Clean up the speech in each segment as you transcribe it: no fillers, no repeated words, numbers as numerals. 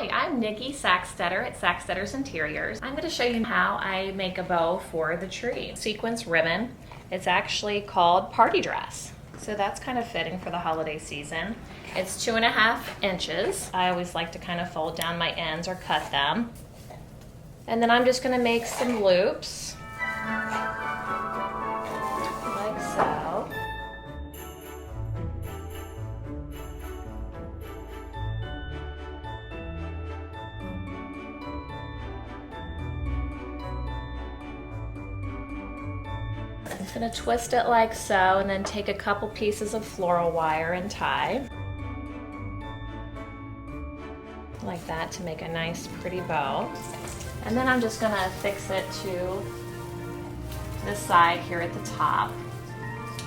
Hi, I'm Nikki Sacksteder at Sacksteder's Interiors. I'm going to show you how I make a bow for the tree. Sequence ribbon. It's actually called party dress. So that's kind of fitting for the holiday season. It's 2.5 inches. I always like to kind of fold down my ends or cut them. And then I'm just going to make some loops, like so. I'm just going to twist it like so and then take a couple pieces of floral wire and tie. Like that to make a nice pretty bow. And then I'm just going to fix it to this side here at the top.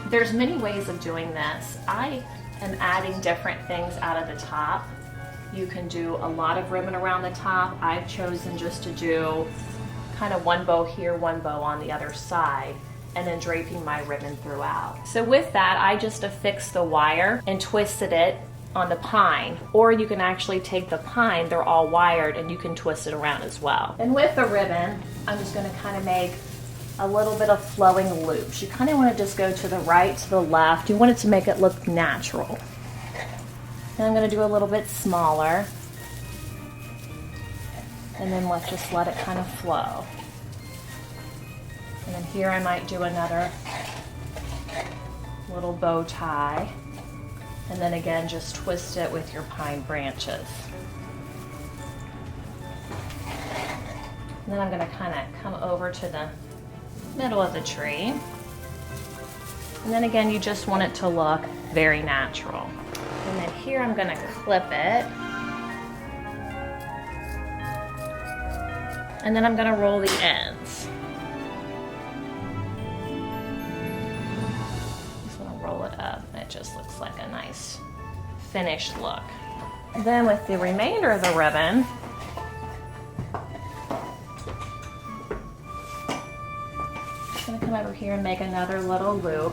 There's many ways of doing this. I am adding different things out of the top. You can do a lot of ribbon around the top. I've chosen just to do kind of one bow here, one bow on the other side, and then draping my ribbon throughout. So with that, I just affixed the wire and twisted it on the pine, or you can actually take the pine, they're all wired, and you can twist it around as well. And with the ribbon, I'm just going to kind of make a little bit of flowing loops. You kind of want to just go to the right, to the left. You want it to make it look natural. And I'm going to do a little bit smaller, and then let's just let it kind of flow. And then here I might do another little bow tie. And then again, just twist it with your pine branches. And then I'm going to kind of come over to the middle of the tree. And then again, you just want it to look very natural. And then here I'm going to clip it. And then I'm going to roll the ends. Roll it up and it just looks like a nice finished look. Then with the remainder of the ribbon, I'm going to come over here and make another little loop,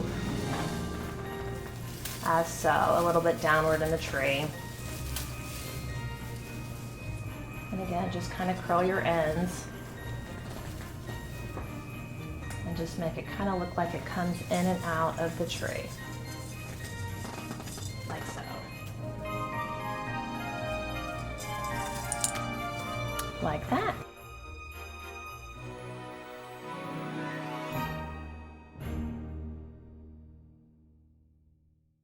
as so, a little bit downward in the tree. And again, just kind of curl your ends and just make it kind of look like it comes in and out of the tree. Like so. Like that.